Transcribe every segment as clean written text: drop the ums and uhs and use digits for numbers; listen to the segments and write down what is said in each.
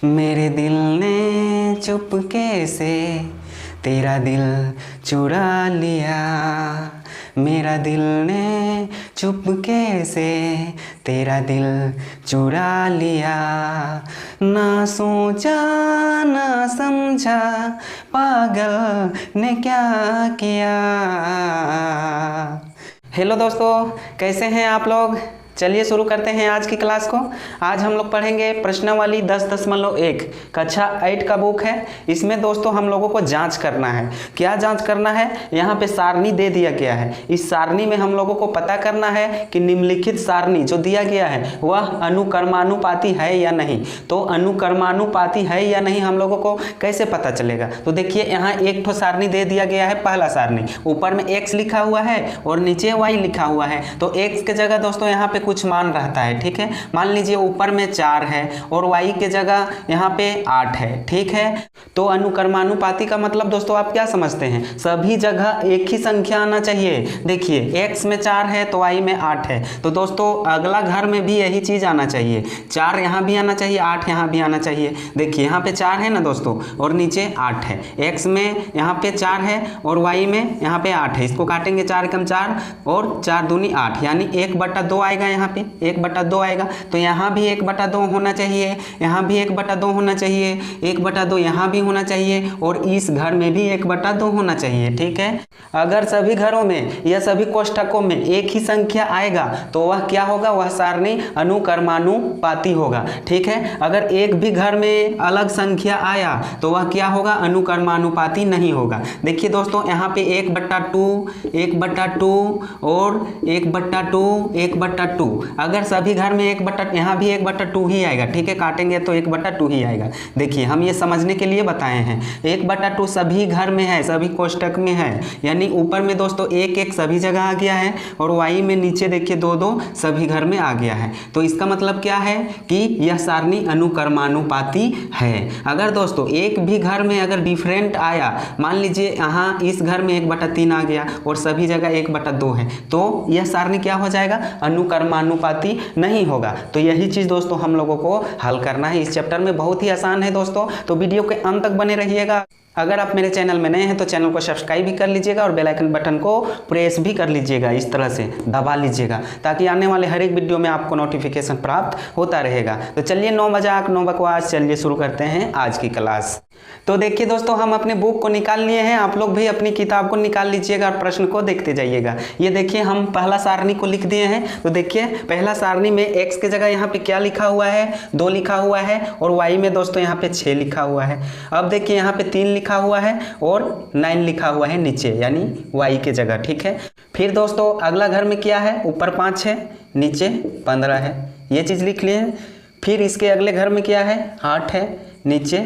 मेरे दिल ने चुपके से तेरा दिल चुरा लिया। मेरा दिल ने चुपके से तेरा दिल चुरा लिया। ना सोचा ना समझा पागल ने क्या किया। हेलो दोस्तों, कैसे हैं आप लोग। चलिए शुरू करते हैं आज की क्लास को। आज हम लोग पढ़ेंगे प्रश्नावली 10.1 कक्षा 8 का बुक है। इसमें दोस्तों हम लोगों को जांच करना है। क्या जांच करना है, यहाँ पे सारणी दे दिया गया है। इस सारणी में हम लोगों को पता करना है कि निम्नलिखित सारणी जो दिया गया है वह अनुक्रमानुपाती है या नहीं। तो अनुक्रमानुपाती है या नहीं हम लोगों को कैसे पता चलेगा। तो देखिए यहाँ एक ठो सारणी दे दिया गया है। पहला सारणी ऊपर में x लिखा हुआ है और नीचे y लिखा हुआ है। तो x के जगह दोस्तों यहाँ पे कुछ मान रहता है, ठीक है। मान लीजिए ऊपर में 4 है और y के जगह यहाँ पे 8 है, ठीक है। तो अनुक्रमानुपाती का मतलब दोस्तों आप क्या समझते हैं, सभी जगह एक ही संख्या आना चाहिए। देखिए x में 4 है तो y में 8 है। तो दोस्तों अगला घर में भी यही चीज आना चाहिए। 4 यहाँ भी आना चाहिए, 8 यहाँ भी आना चाहिए। देखिए यहाँ पे 4 है ना दोस्तों और नीचे 8 है। x में यहाँ पे 4 है और y में यहाँ पे 8 है। इसको काटेंगे 4 कम 4 और 4 दूनी 8, यानी 1/2 आएगा। यहाँ पे 1/2 आएगा। तो यहाँ भी 1/2 होना चाहिए, यहाँ भी 1/2 होना चाहिए, 1/2 यहाँ भी होना चाहिए और इस घर में भी 1/2 होना चाहिए, ठीक है। अगर सभी घरों में या सभी कोष्ठकों में एक ही संख्या आएगा तो वह क्या होगा, वह सारणी अनुक्रमानुपाती होगा, ठीक है। अगर एक भी घर में अलग संख्या आया तो वह क्या होगा, अनुक्रमानुपाती नहीं होगा। देखिए दोस्तों यहाँ पे 1/2 1/2 और 1/2 1/2। अगर सभी घर में यहाँ भी 1/2 ही आएगा, ठीक है। काटेंगे तो 1/2 ही आएगा। देखिए हम ये समझने के लिए बताए हैं। 1/2 सभी घर में है, सभी कोष्ठक में है, यानी ऊपर में दोस्तों 1 सभी जगह आ गया है और y में नीचे देखिए 2 सभी घर में आ गया है। तो इसका मतलब क्या है कि यह सारणी अनुक्रमानुपाती है। अगर दोस्तों एक भी घर में अगर डिफरेंट आया, मान लीजिए यहाँ इस घर में 1/3 आ गया और सभी जगह 1/2 है, तो यह सारणी क्या हो जाएगा, अनुक्रमानुपाती नहीं होगा। तो यही चीज दोस्तों हम लोगों को हल करना है। इस चैप्टर में बहुत ही आसान है दोस्तों, तो वीडियो के अंत तक बने रहिएगा। अगर आप मेरे चैनल में नए हैं तो चैनल को सब्सक्राइब भी कर लीजिएगा और बेल आइकन बटन को प्रेस भी कर लीजिएगा, इस तरह से दबा लीजिएगा, ताकि आने वाले हर एक वीडियो में आपको नोटिफिकेशन प्राप्त होता रहेगा। तो चलिए नो मजाक नो बकवास, चलिए शुरू करते हैं आज की क्लास। तो देखिए दोस्तों हम अपने बुक को निकाल लिए हैं। आप लोग भी अपनी किताब को निकाल लीजिएगा और प्रश्न को देखते जाइएगा। ये देखिए हम पहला सारणी को लिख दिए हैं। तो देखिए पहला सारणी में x के जगह यहाँ पे क्या लिखा हुआ है, 2 लिखा हुआ है और y में दोस्तों यहाँ पे 6 लिखा हुआ है। अब देखिए यहाँ पे 3 लिखा हुआ है और 9 लिखा हुआ है नीचे, यानी y के जगह, ठीक है। फिर दोस्तों अगला घर में क्या है, ऊपर 5 है नीचे 15 है, ये चीज़ लिख लिए। फिर इसके अगले घर में क्या है, 8 है नीचे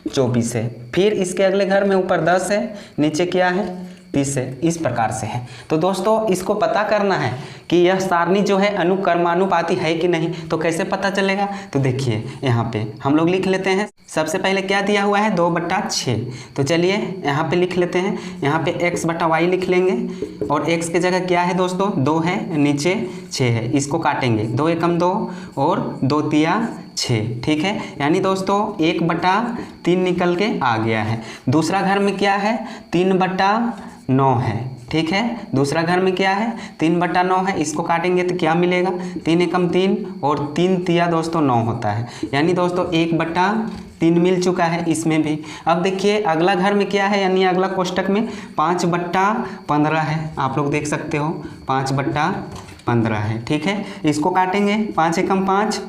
24 है। फिर इसके अगले घर में ऊपर 10 है नीचे क्या है, 30 है। इस प्रकार से है। तो दोस्तों इसको पता करना है कि यह सारणी जो है अनुक्रमानुपाती है कि नहीं। तो कैसे पता चलेगा, तो देखिए यहाँ पे हम लोग लिख लेते हैं। सबसे पहले क्या दिया हुआ है, 2/6। तो चलिए यहाँ पे लिख लेते हैं। यहाँ पे x/y लिख लेंगे और x के जगह क्या है दोस्तों, 2 है नीचे 6 है। इसको काटेंगे, 2 एकम 2 और 2 तिया 6, ठीक है। यानी दोस्तों 1/3 निकल के आ गया है। दूसरा घर में क्या है, 3/9 है, ठीक है। दूसरा घर में क्या है, 3/9 है। इसको काटेंगे तो क्या मिलेगा, 3 एकम 3 और 3 तिया दोस्तों 9 होता है। यानी दोस्तों 1/3 मिल चुका है इसमें भी। अब देखिए अगला घर में क्या है, यानी अगला कोष्ठक में 5/15 है। आप लोग देख सकते हो 5/15 है, ठीक है। इसको काटेंगे, 5 एकम 5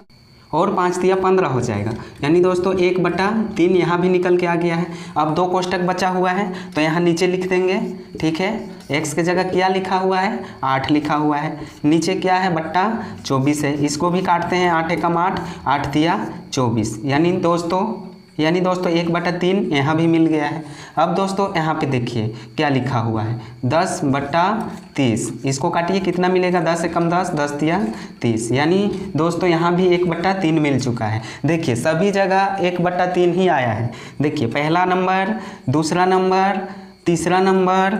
और 5 तिया 15 हो जाएगा। यानी दोस्तों 1/3 यहाँ भी निकल के आ गया है। अब 2 कोष्ठक बचा हुआ है तो यहाँ नीचे लिख देंगे, ठीक है। x के जगह क्या लिखा हुआ है, 8 लिखा हुआ है। नीचे क्या है, 24 है। इसको भी काटते हैं, 8 एकम 8, 8 तिया 24। यानी दोस्तों 1/3 यहाँ भी मिल गया है। अब दोस्तों यहाँ पे देखिए क्या लिखा हुआ है, 10/30। इसको काटिए, कितना मिलेगा, 10 एकम 10, 10 तिया 30। यानी दोस्तों यहाँ भी 1/3 मिल चुका है। देखिए सभी जगह 1/3 ही आया है। देखिए पहला नंबर, दूसरा नंबर, तीसरा नंबर,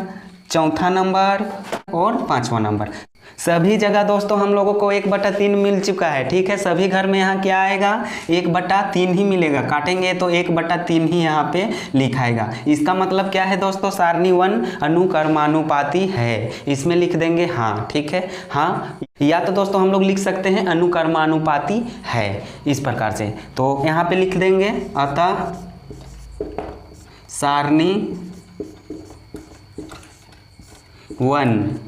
चौथा नंबर और 5वां नंबर। सभी जगह दोस्तों हम लोगों को 1/3 मिल चुका है, ठीक है। सभी घर में यहाँ क्या आएगा, 1/3 ही मिलेगा। काटेंगे तो 1/3 ही यहाँ पे लिखाएगा। इसका मतलब क्या है दोस्तों, सारणी 1 अनुक्रमानुपाती है। इसमें लिख देंगे हाँ, ठीक है। हाँ, या तो दोस्तों हम लोग लिख सकते हैं अनुक्रमानुपाती है, इस प्रकार से। तो यहाँ पे लिख देंगे अतः सारणी 1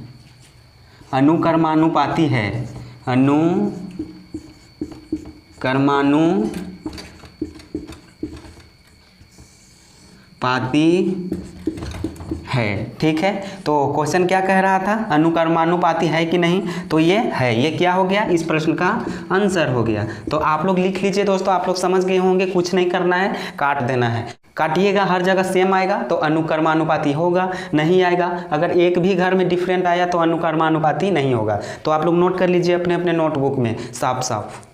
अनुक्रमानुपाती है, अनुक्रमानुपाती है, ठीक है। तो क्वेश्चन क्या कह रहा था, अनुक्रमानुपाती है कि नहीं, तो ये है, ये क्या हो गया, इस प्रश्न का आंसर हो गया। तो आप लोग लिख लीजिए दोस्तों, आप लोग समझ गए होंगे, कुछ नहीं करना है, काट देना है। काटिएगा, हर जगह सेम आएगा तो अनुक्रमानुपाती होगा, नहीं आएगा, अगर एक भी घर में डिफरेंट आया तो अनुक्रमानुपाती नहीं होगा। तो आप लोग नोट कर लीजिए अपने अपने नोटबुक में साफ साफ।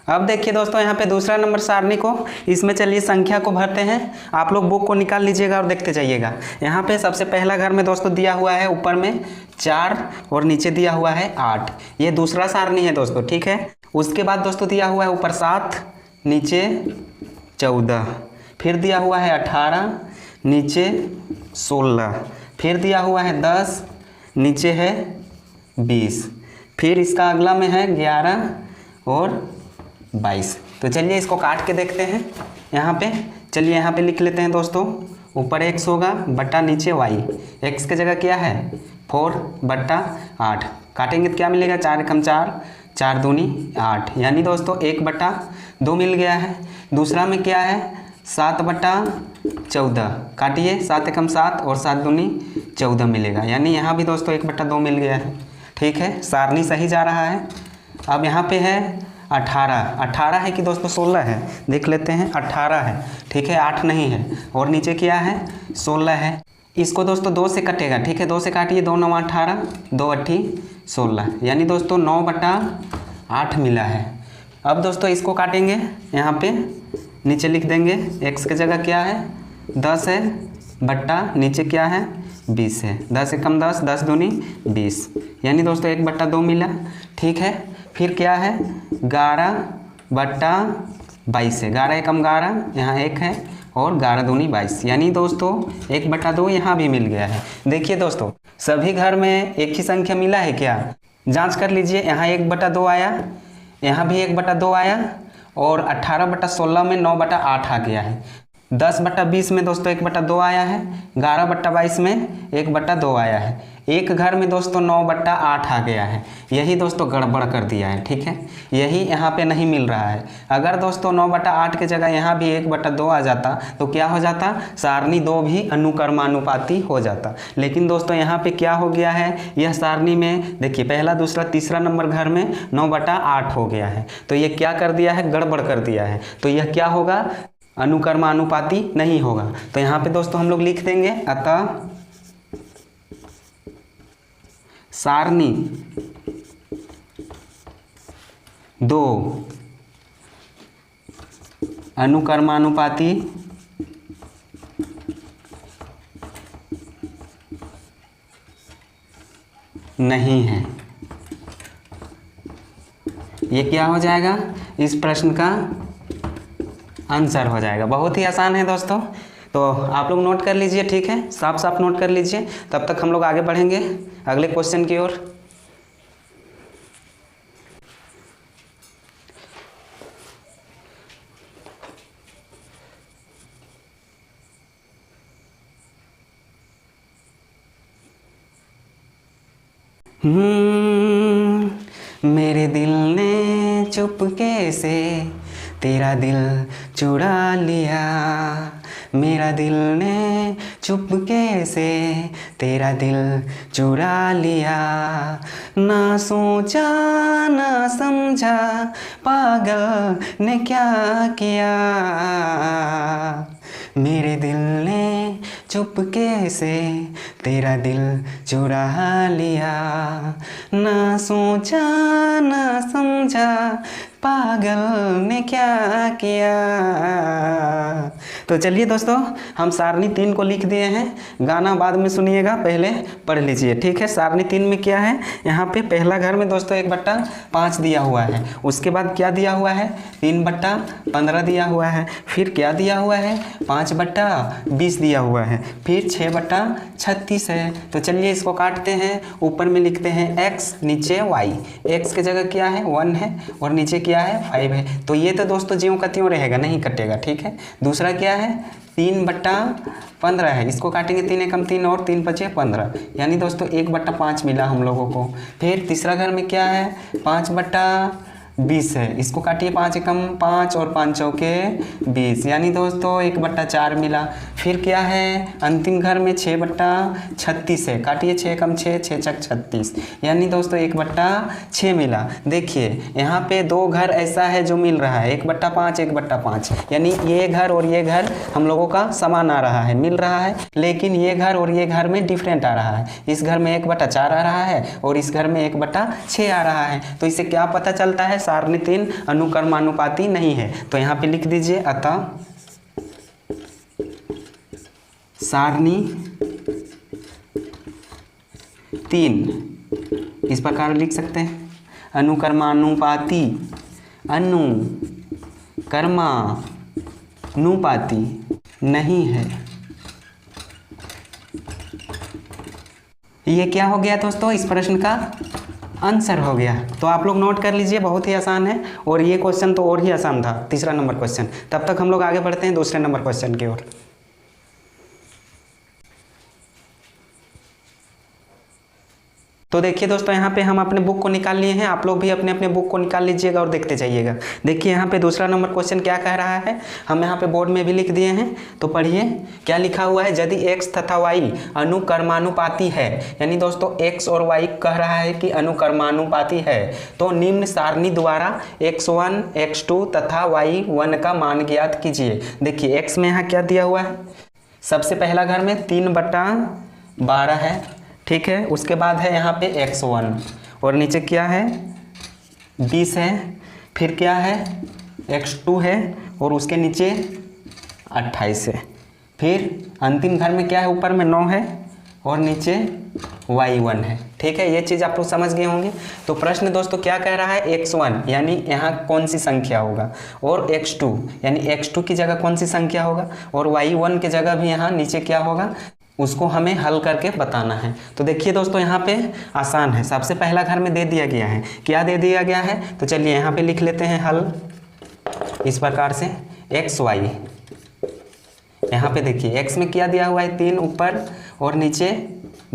अब देखिए दोस्तों, यहाँ पे दूसरा नंबर सारणी को, इसमें चलिए संख्या को भरते हैं। आप लोग बुक को निकाल लीजिएगा और देखते जाइएगा। यहाँ पे सबसे पहला घर में दोस्तों दिया हुआ है ऊपर में 4 और नीचे दिया हुआ है 8। ये दूसरा सारणी है दोस्तों, ठीक है। उसके बाद दोस्तों दिया हुआ है ऊपर 7, नीचे 14, फिर दिया हुआ है 18, नीचे 16, फिर दिया हुआ है 10, नीचे है 20, फिर इसका अगला में है 11 और 22। तो चलिए इसको काट के देखते हैं। यहाँ पे चलिए यहाँ पे लिख लेते हैं दोस्तों, ऊपर x होगा बट्टा नीचे y। x की जगह क्या है 4/8। काटेंगे तो क्या मिलेगा, 4 एकम 4, 4 दूनी 8, यानी दोस्तों 1/2 मिल गया है। दूसरा में क्या है 7/14। काटिए, 7 एकम 7 और 7 दूनी 14 मिलेगा, यानी यहाँ भी दोस्तों 1/2 मिल गया है, ठीक है। सारणी सही जा रहा है। अब यहाँ पे है 18 है कि दोस्तों 16 है, देख लेते हैं। 18 है, ठीक है, 8 नहीं है। और नीचे क्या है 16 है। इसको दोस्तों 2 से कटेगा, ठीक है, 2 से काटिए, 2 9 18, 2 8 16, यानी दोस्तों 9/8 मिला है। अब दोस्तों इसको काटेंगे, यहाँ पे नीचे लिख देंगे x की जगह क्या है 10 है, बट्टा नीचे क्या है 20 है। 10 एकम 10, 10 दूनी 20, यानी दोस्तों 1/2 मिला, ठीक है। फिर क्या है 11/22 है, 11 एकम 11, यहाँ 1 है, और 11 दूनी 22, यानी दोस्तों 1/2 यहाँ भी मिल गया है। देखिए दोस्तों, सभी घर में एक ही संख्या मिला है क्या, जांच कर लीजिए। यहाँ 1/2 आया, यहाँ भी 1/2 आया, और 18/16 में 9/8 आ गया है। 10/20 में दोस्तों 1/2 आया है, 11/22 में 1/2 आया है। एक घर में दोस्तों 9/8 आ गया है, यही दोस्तों गड़बड़ कर दिया है, ठीक है। यही यहाँ पे नहीं मिल रहा है। अगर दोस्तों 9/8 की जगह यहाँ भी 1/2 आ जाता तो क्या हो जाता, सारणी 2 भी अनुक्रमानुपाती हो जाता। लेकिन दोस्तों यहाँ पे क्या हो गया है, यह सारणी में देखिए पहला दूसरा तीसरा नंबर घर में 9/8 हो गया है, तो ये क्या कर दिया है, गड़बड़ कर दिया है। तो यह क्या होगा, अनुक्रमानुपाती नहीं होगा। तो यहाँ पे दोस्तों हम लोग लिख देंगे अतः सारणी 2 अनुक्रमानुपाती नहीं है। ये क्या हो जाएगा, इस प्रश्न का आंसर हो जाएगा। बहुत ही आसान है दोस्तों, तो आप लोग नोट कर लीजिए, ठीक है, साफ साफ नोट कर लीजिए। तब तक हम लोग आगे बढ़ेंगे अगले क्वेश्चन की ओर। मेरे दिल ने चुपके से तेरा दिल चुरा लिया, मेरा दिल ने चुपके से तेरा दिल चुरा लिया, ना सोचा ना समझा पागल ने क्या किया, मेरे दिल ने चुपके से तेरा दिल चुरा लिया, ना सोचा ना समझा पागल ने क्या किया। तो चलिए दोस्तों, हम सारणी 3 को लिख दिए हैं, गाना बाद में सुनिएगा, पहले पढ़ लीजिए, ठीक है। सारणी 3 में क्या है, यहाँ पे पहला घर में दोस्तों 1/5 दिया हुआ है, उसके बाद क्या दिया हुआ है, 3/15 दिया हुआ है, फिर क्या दिया हुआ है, 5/20 दिया हुआ है, फिर 6/36 है। तो चलिए इसको काटते हैं, ऊपर में लिखते हैं x, नीचे y, x की जगह क्या है 1 है और नीचे क्या है 5 है। तो ये तो दोस्तों ज्यों का त्यों रहेगा, नहीं कटेगा, ठीक है। दूसरा क्या है 3/15 है, इसको काटेंगे 3 एकम 3 और 3 बचे 15, यानी दोस्तों 1/5 मिला हम लोगों को। फिर तीसरा घर में क्या है 5/20 है, इसको काटिए 5 एकम 5 और 5 चौके 20, यानी दोस्तों 1/4 मिला। फिर क्या है अंतिम घर में 6/36 है, काटिए 6 एकम 6, 6 छक 36, यानी दोस्तों 1/6 मिला। देखिए यहाँ पे 2 घर ऐसा है जो मिल रहा है 1/5 1/5, यानी ये घर और ये घर हम लोगों का समान आ रहा है, मिल रहा है, लेकिन ये घर और ये घर में डिफरेंट आ रहा है। इस घर में 1/4 आ रहा है और इस घर में 1/6 आ रहा है। तो इससे क्या पता चलता है, सारणी 3 अनुक्रमानुपाती नहीं है। तो यहाँ पे लिख दीजिए, अतः सारणी 3 इस प्रकार लिख सकते हैं, अनुक्रमानुपाती, अनुक्रमानुपाती नहीं है। ये क्या हो गया दोस्तों, इस प्रश्न का आंसर हो गया। तो आप लोग नोट कर लीजिए, बहुत ही आसान है, और ये क्वेश्चन तो और ही आसान था, तीसरा नंबर क्वेश्चन। तब तक हम लोग आगे बढ़ते हैं दूसरे नंबर क्वेश्चन की ओर। तो देखिए दोस्तों, यहाँ पे हम अपने बुक को निकाल लिए हैं, आप लोग भी अपने अपने बुक को निकाल लीजिएगा और देखते जाइएगा। देखिए यहाँ पे दूसरा नंबर क्वेश्चन क्या कह रहा है, हम यहाँ पे बोर्ड में भी लिख दिए हैं, तो पढ़िए क्या लिखा हुआ है। यदि x तथा y अनुक्रमानुपाती है, यानी दोस्तों x और y कह रहा है कि अनुक्रमानुपाती है, तो निम्न सारणी द्वारा x1 x2 तथा y1 का मान ज्ञात कीजिए। देखिए x में यहाँ क्या दिया हुआ है, सबसे पहला घर में 3/12 है, ठीक है। उसके बाद है यहाँ पे x1 और नीचे क्या है 20 है, फिर क्या है x2 है और उसके नीचे 28 है, फिर अंतिम घर में क्या है, ऊपर में 9 है और नीचे y1 है, ठीक है। ये चीज़ आप लोग समझ गए होंगे। तो प्रश्न दोस्तों क्या कह रहा है, x1 यानी यहाँ कौन सी संख्या होगा, और x2 यानी x2 की जगह कौन सी संख्या होगा, और y1 की जगह भी यहाँ नीचे क्या होगा, उसको हमें हल करके बताना है। तो देखिए दोस्तों यहाँ पे आसान है, सबसे पहला घर में दे दिया गया है, क्या दे दिया गया है, तो चलिए यहाँ पे लिख लेते हैं हल इस प्रकार से, एक्स वाई। यहाँ पे देखिए x में क्या दिया हुआ है 3 ऊपर और नीचे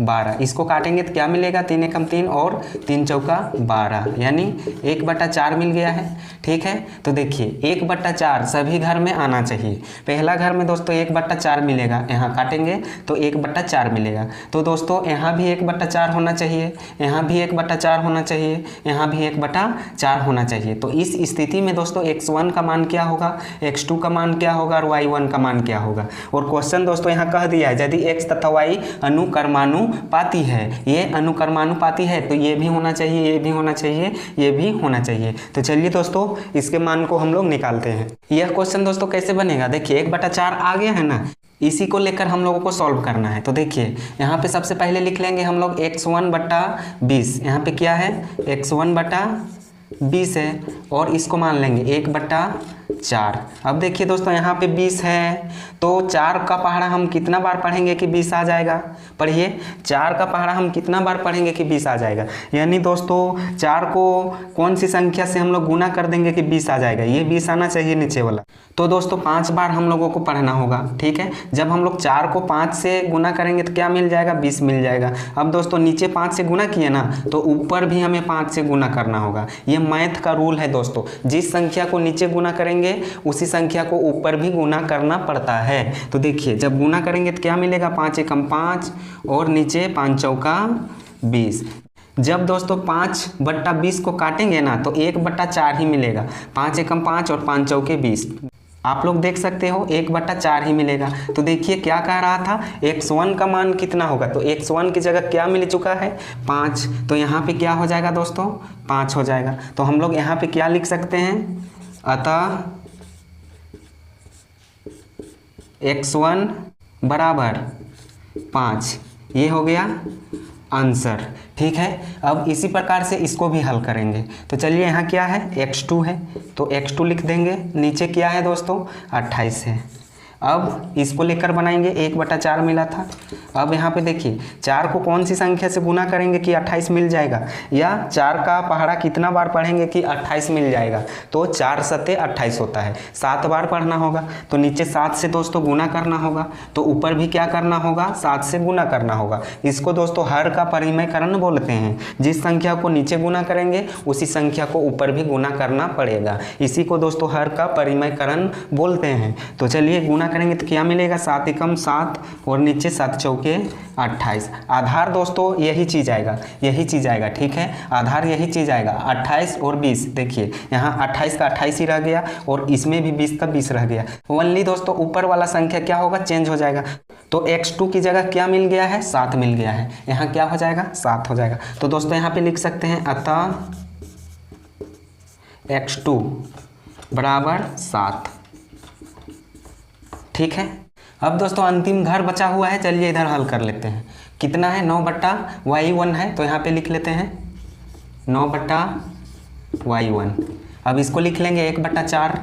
12, इसको काटेंगे तो क्या मिलेगा, 3 एकम 3 और 3 चौका 12, यानी 1/4 मिल गया है, ठीक है। तो देखिए 1/4 सभी घर में आना चाहिए। पहला घर में दोस्तों 1/4 मिलेगा, यहाँ काटेंगे तो 1/4 मिलेगा। तो दोस्तों यहाँ भी 1/4 होना चाहिए, यहाँ भी 1/4 होना चाहिए, यहाँ भी 1/4 होना चाहिए। तो इस स्थिति में दोस्तों x1 का मान क्या होगा, x2 का मान क्या होगा और y1 का मान क्या होगा। और क्वेश्चन दोस्तों यहाँ कह दिया है यदि x तथा y अनुक्रमानुपाती है, ये अनुक्रमानुपाती है तो ये भी होना चाहिए, ये भी होना चाहिए, ये भी होना चाहिए। तो चलिए दोस्तों इसके मान को हम लोग निकालते हैं। यह क्वेश्चन दोस्तों कैसे बनेगा, देखिए 1/4 आ गया है ना, इसी को लेकर हम लोगों को सॉल्व करना है। तो देखिए यहाँ पे सबसे पहले लिख लेंगे हम लोग x1/20, यहाँ पे क्या है x1/20 है और इसको मान लेंगे 1/4। अब देखिए दोस्तों यहाँ पे 20 है तो 4 का पहाड़ा हम कितना बार पढ़ेंगे कि 20 आ जाएगा, पढ़िए 4 का पहाड़ा हम कितना बार पढ़ेंगे कि 20 आ जाएगा, यानी दोस्तों 4 को कौन सी संख्या से हम लोग गुना कर देंगे कि 20 आ जाएगा, ये 20 आना चाहिए नीचे वाला। तो दोस्तों 5 बार हम लोगों को पढ़ना होगा, ठीक है। जब हम लोग 4 को 5 से गुना करेंगे तो क्या मिल जाएगा, 20 मिल जाएगा। अब दोस्तों नीचे 5 से गुना किए ना तो ऊपर भी हमें 5 से गुना करना होगा, ये मैथ का रूल है दोस्तों, जिस संख्या को नीचे गुना करेंगे उसी संख्या को ऊपर भी गुना करना पड़ता है। तो देखिए जब गुना करेंगे तो क्या मिलेगा, 5 एकम 5 और नीचे 5 चौका 20। जब दोस्तों 5/20 को काटेंगे ना तो 1/4 ही मिलेगा, 5 एकम 5 और 5 चौके 20। आप लोग देख सकते हो 1/4 ही मिलेगा। तो देखिए क्या कह रहा था, x1 का मान कितना होगा, तो x1 की जगह क्या मिल चुका है 5, तो यहाँ पे क्या हो जाएगा दोस्तों 5 हो जाएगा। तो हम लोग यहाँ पे क्या लिख सकते हैं, अतः x1 बराबर 5, ये हो गया आंसर। ठीक है, अब इसी प्रकार से इसको भी हल करेंगे। तो चलिए यहाँ क्या है x2 है, तो x2 लिख देंगे, नीचे क्या है दोस्तों 28 है। अब इसको लेकर बनाएंगे, 1/4 मिला था। अब यहाँ पे देखिए 4 को कौन सी संख्या से गुना करेंगे कि 28 मिल जाएगा, या 4 का पहाड़ा कितना बार पढ़ेंगे कि 28 मिल जाएगा, तो 4 सत्ते 28 होता है, 7 बार पढ़ना होगा। तो नीचे 7 से दोस्तों गुना करना होगा, तो ऊपर भी क्या करना होगा 7 से गुना करना होगा। इसको दोस्तों हर का परिमेयकरण बोलते हैं। जिस संख्या को नीचे गुना करेंगे उसी संख्या को ऊपर भी गुना करना पड़ेगा, इसी को दोस्तों हर का परिमेयकरण बोलते हैं। तो चलिए गुना करेंगे तो क्या मिलेगा, 7 एकम 7 और नीचे 7 चौके 28। आधार दोस्तों यही चीज़ आएगा, यही चीज़ आएगा। ठीक है, आधार यही चीज़ आएगा 28 और 20। देखिए यहाँ 28 का 28 ही रह गया और इसमें भी 20 का 20 रह गया। ओनली दोस्तों ऊपर वाला संख्या क्या होगा, चेंज हो जाएगा। तो x2 की जगह क्या मिल गया है, 7 मिल गया है, यहाँ क्या हो जाएगा 7 हो जाएगा। तो दोस्तों यहाँ पे लिख सकते हैं अतः x2 बराबर 7। ठीक है, अब दोस्तों अंतिम घर बचा हुआ है, चलिए इधर हल कर लेते हैं। कितना है 9/y1 है, तो यहाँ पे लिख लेते हैं 9/y1। अब इसको लिख लेंगे 1/4।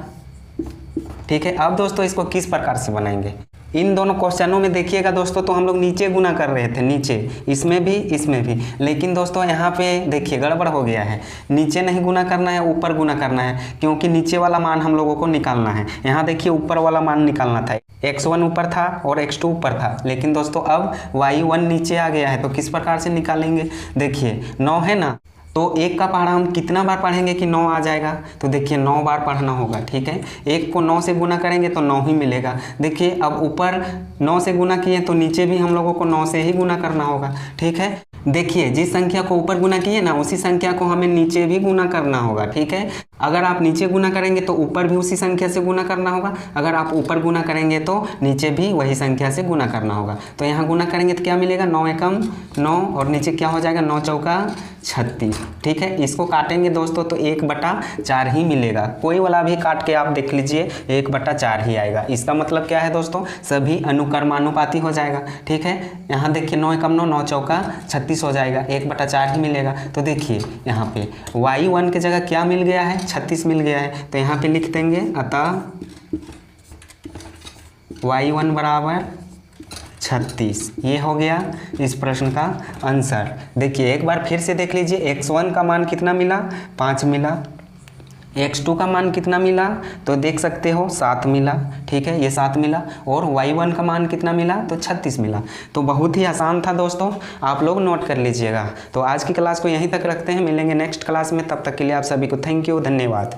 ठीक है, अब दोस्तों इसको किस प्रकार से बनाएंगे, इन दोनों क्वेश्चनों में देखिएगा दोस्तों, तो हम लोग नीचे गुना कर रहे थे, नीचे, इसमें भी इसमें भी, लेकिन दोस्तों यहाँ पे देखिए गड़बड़ हो गया है। नीचे नहीं गुना करना है, ऊपर गुना करना है, क्योंकि नीचे वाला मान हम लोगों को निकालना है। यहाँ देखिए ऊपर वाला मान निकालना था, x1 ऊपर था और x2 ऊपर था, लेकिन दोस्तों अब y1 नीचे आ गया है। तो किस प्रकार से निकालेंगे, देखिए 9 है ना, तो 1 का पहाड़ा हम कितना बार पढ़ेंगे कि 9 आ जाएगा, तो देखिए 9 बार पढ़ना होगा। ठीक है, 1 को 9 से गुना करेंगे तो 9 ही मिलेगा। देखिए अब ऊपर 9 से गुना किए तो नीचे भी हम लोगों को 9 से ही गुना करना होगा। ठीक है, देखिए जिस संख्या को ऊपर गुना किए ना उसी संख्या को हमें नीचे भी गुना करना होगा। ठीक है, अगर आप नीचे गुना करेंगे तो ऊपर भी उसी संख्या से गुना करना होगा, अगर आप ऊपर गुना करेंगे तो नीचे भी वही संख्या से गुना करना होगा। तो यहाँ गुना करेंगे तो क्या मिलेगा, 9 एकम 9 और नीचे क्या हो जाएगा 9 चौका 36। ठीक है, इसको काटेंगे दोस्तों तो 1/4 ही मिलेगा, कोई वाला भी काट के आप देख लीजिए 1/4 ही आएगा। इसका मतलब क्या है दोस्तों, सभी अनुक्रमानुपाती हो जाएगा। ठीक है, यहाँ देखिए 9 एकम 9, 9 चौका 36 हो जाएगा, 1/4 ही मिलेगा। तो देखिए यहाँ पे y1 की जगह क्या मिल गया है, 36 मिल गया है, तो यहाँ पे लिख देंगे अतः y1 बराबर 36। ये हो गया इस प्रश्न का आंसर। देखिए एक बार फिर से देख लीजिए, x1 का मान कितना मिला 5 मिला, x2 का मान कितना मिला तो देख सकते हो 7 मिला। ठीक है, ये 7 मिला, और y1 का मान कितना मिला तो 36 मिला। तो बहुत ही आसान था दोस्तों, आप लोग नोट कर लीजिएगा। तो आज की क्लास को यहीं तक रखते हैं, मिलेंगे नेक्स्ट क्लास में, तब तक के लिए आप सभी को थैंक यू, धन्यवाद।